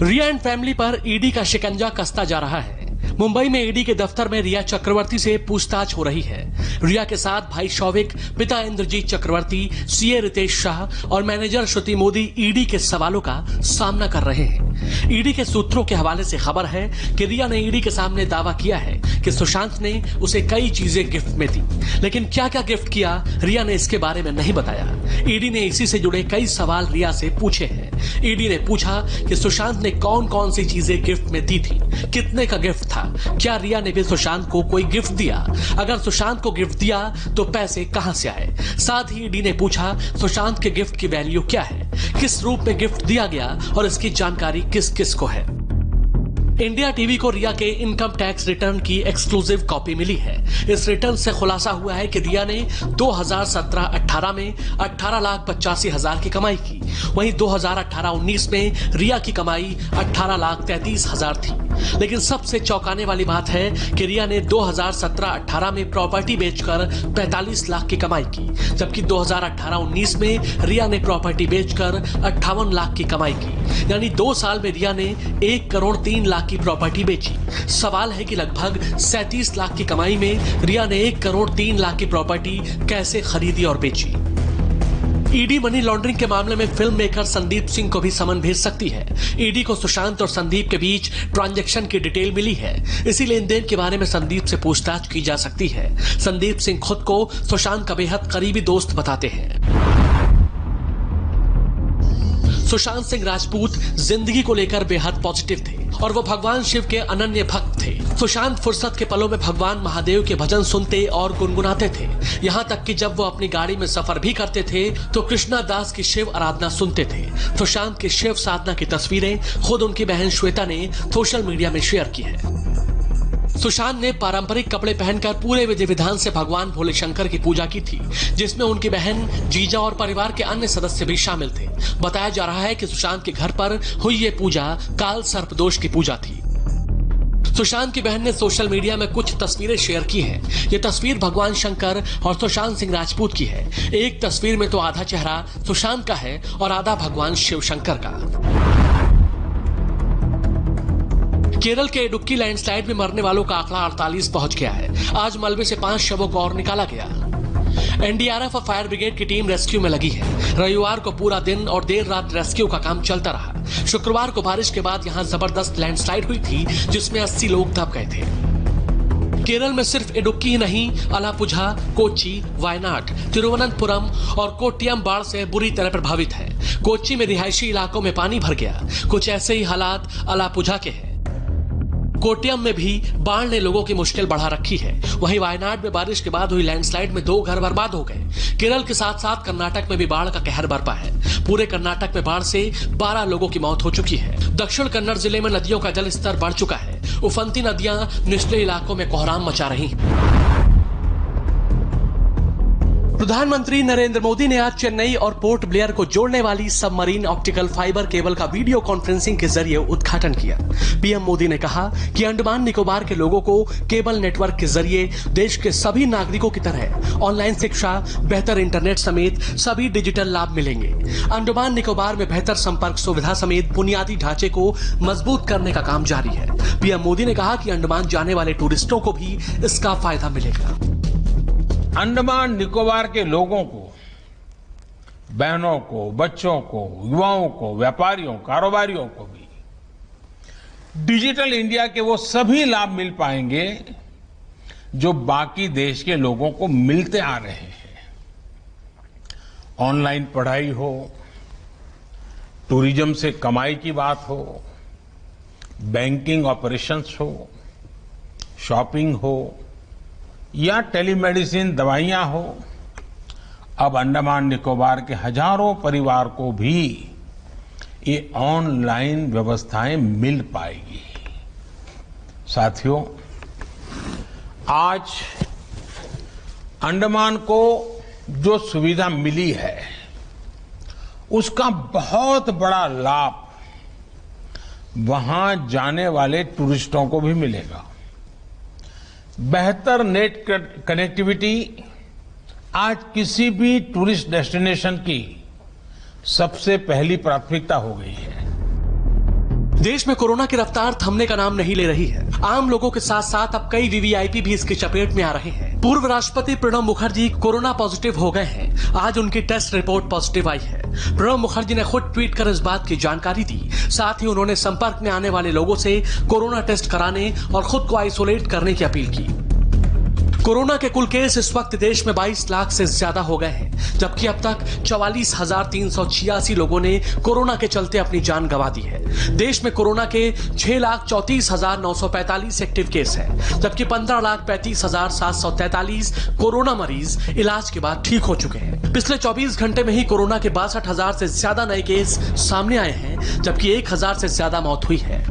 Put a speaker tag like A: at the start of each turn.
A: Riya and family पर ED का शिकंजा कसता जा रहा है। मुंबई में ईडी के दफ्तर में रिया चक्रवर्ती से पूछताछ हो रही है। रिया के साथ भाई शौविक, पिता इंद्रजीत चक्रवर्ती, सीए रितेश शाह और मैनेजर श्रुति मोदी ईडी के सवालों का सामना कर रहे हैं। ईडी के सूत्रों के हवाले से खबर है कि रिया ने ईडी के सामने दावा किया है कि सुशांत ने उसे कई चीजें गिफ्ट में दी, लेकिन क्या क्या गिफ्ट किया रिया ने इसके बारे में नहीं बताया। ईडी ने इसी से जुड़े कई सवाल रिया से पूछे हैं। ईडी ने पूछा कि सुशांत ने कौन कौन सी चीजें गिफ्ट में दी थी, कितने का गिफ्ट था, क्या रिया ने भी सुशांत को कोई गिफ्ट दिया, अगर सुशांत को गिफ्ट दिया तो पैसे कहां से आए। साथ ही ईडी ने पूछा सुशांत के गिफ्ट की वैल्यू क्या है, किस रूप में गिफ्ट दिया गया और इसकी जानकारी किस किस को है। इंडिया टीवी को रिया के इनकम टैक्स रिटर्न की एक्सक्लूसिव कॉपी मिली है। इस रिटर्न से खुलासा हुआ है कि रिया ने 2017-18 में 18,85,000 की कमाई की। वहीं 2018-19 में रिया की कमाई 18,33,000 थी। लेकिन सबसे चौंकाने वाली बात है कि रिया ने 2017-18 में प्रॉपर्टी बेचकर 45 लाख की कमाई की, जबकि 2018-19 में रिया ने प्रॉपर्टी बेचकर 58 लाख की कमाई की। यानी 2 साल में रिया ने 1 करोड़ 3 लाख की प्रॉपर्टी बेची। सवाल है कि लगभग 37 लाख की कमाई में रिया ने 1 करोड़ 3 लाख की प्रॉपर्टी कैसे खरीदी और बेची। ईडी मनी लॉन्ड्रिंग के मामले में फिल्म मेकर संदीप सिंह को भी समन भेज सकती है। ईडी को सुशांत और संदीप के बीच ट्रांजैक्शन की डिटेल मिली है। इसी लेन देन के बारे में संदीप से पूछताछ की जा सकती है। संदीप सिंह खुद को सुशांत का बेहद करीबी दोस्त बताते हैं। सुशांत सिंह राजपूत जिंदगी को लेकर बेहद पॉजिटिव थे और वो भगवान शिव के अनन्य भक्त थे। सुशांत फुर्सत के पलों में भगवान महादेव के भजन सुनते और गुनगुनाते थे। यहाँ तक कि जब वो अपनी गाड़ी में सफर भी करते थे तो कृष्णा दास की शिव आराधना सुनते थे। सुशांत की शिव साधना की तस्वीरें खुद उनकी बहन श्वेता ने सोशल मीडिया में शेयर की है। सुशांत ने पारंपरिक कपड़े पहनकर पूरे विधि विधान से भगवान भोले शंकर की पूजा की थी, जिसमें उनकी बहन, जीजा और परिवार के अन्य सदस्य भी शामिल थे। बताया जा रहा है कि सुशांत के घर पर हुई ये पूजा काल सर्प दोष की पूजा थी। सुशांत की बहन ने सोशल मीडिया में कुछ तस्वीरें शेयर की हैं। ये तस्वीर भगवान शंकर और सुशांत सिंह राजपूत की है। एक तस्वीर में तो आधा चेहरा सुशांत का है और आधा भगवान शिव शंकर का। केरल के इडुक्की लैंडस्लाइड में मरने वालों का आंकड़ा 48 पहुंच गया है। आज मलबे से 5 शवों को और निकाला गया। एनडीआरएफ और फायर ब्रिगेड की टीम रेस्क्यू में लगी है। रविवार को पूरा दिन और देर रात रेस्क्यू का काम चलता रहा। शुक्रवार को बारिश के बाद यहां जबरदस्त लैंडस्लाइड हुई थी, जिसमें 80 लोग दब गए थे। केरल में सिर्फ इडुक्की ही नहीं, अलापुझा, कोच्चि, वायनाड, तिरुवनंतपुरम और कोट्टियम बाढ़ से बुरी तरह प्रभावित है। कोच्चि में रिहायशी इलाकों में पानी भर गया। कुछ ऐसे ही हालात अलापुझा के हैं। कोट्टियम में भी बाढ़ ने लोगों की मुश्किल बढ़ा रखी है। वहीं वायनाड में बारिश के बाद हुई लैंडस्लाइड में 2 घर बर्बाद हो गए। केरल के साथ साथ कर्नाटक में भी बाढ़ का कहर बरपा है। पूरे कर्नाटक में बाढ़ से 12 लोगों की मौत हो चुकी है। दक्षिण कन्नड़ जिले में नदियों का जल स्तर बढ़ चुका है। उफनती नदियां निचले इलाकों में कोहराम मचा रही हैं। प्रधानमंत्री नरेंद्र मोदी ने आज चेन्नई और पोर्ट ब्लेयर को जोड़ने वाली सबमरीन ऑप्टिकल फाइबर केबल का वीडियो कॉन्फ्रेंसिंग के जरिए उद्घाटन किया। पीएम मोदी ने कहा कि अंडमान निकोबार के लोगों को केबल नेटवर्क के जरिए देश के सभी नागरिकों की तरह ऑनलाइन शिक्षा, बेहतर इंटरनेट समेत सभी डिजिटल लाभ मिलेंगे। अंडमान निकोबार में बेहतर संपर्क सुविधा समेत बुनियादी ढांचे को मजबूत करने का काम जारी है। पीएम मोदी ने कहा कि अंडमान जाने वाले टूरिस्टों को भी इसका फायदा मिलेगा।
B: अंडमान निकोबार के लोगों को, बहनों को, बच्चों को, युवाओं को, व्यापारियों, कारोबारियों को भी डिजिटल इंडिया के वो सभी लाभ मिल पाएंगे जो बाकी देश के लोगों को मिलते आ रहे हैं। ऑनलाइन पढ़ाई हो, टूरिज्म से कमाई की बात हो, बैंकिंग ऑपरेशंस हो, शॉपिंग हो या टेलीमेडिसिन दवाइयां हो, अब अंडमान निकोबार के हजारों परिवार को भी ये ऑनलाइन व्यवस्थाएं मिल पाएगी। साथियों, आज अंडमान को जो सुविधा मिली है उसका बहुत बड़ा लाभ वहां जाने वाले टूरिस्टों को भी मिलेगा। बेहतर नेट कनेक्टिविटी आज किसी भी टूरिस्ट डेस्टिनेशन की सबसे पहली प्राथमिकता हो गई है।
A: देश में कोरोना की रफ्तार थमने का नाम नहीं ले रही है। आम लोगों के साथ साथ अब कई वीवीआईपी भी इसकी चपेट में आ रहे हैं। पूर्व राष्ट्रपति प्रणब मुखर्जी कोरोना पॉजिटिव हो गए हैं। आज उनकी टेस्ट रिपोर्ट पॉजिटिव आई है। प्रणब मुखर्जी ने खुद ट्वीट कर इस बात की जानकारी दी। साथ ही उन्होंने संपर्क में आने वाले लोगों से कोरोना टेस्ट कराने और खुद को आइसोलेट करने की अपील की। कोरोना के कुल केस इस वक्त देश में 22 लाख से ज्यादा हो गए हैं, जबकि अब तक 44,386 लोगों ने कोरोना के चलते अपनी जान गंवा दी है। देश में कोरोना के 6,34,945 एक्टिव केस हैं, जबकि 15,35,743 कोरोना मरीज इलाज के बाद ठीक हो चुके हैं। पिछले 24 घंटे में ही कोरोना के 62,000 से ज्यादा नए केस सामने आए हैं, जबकि 1,000 से ज्यादा मौत हुई है।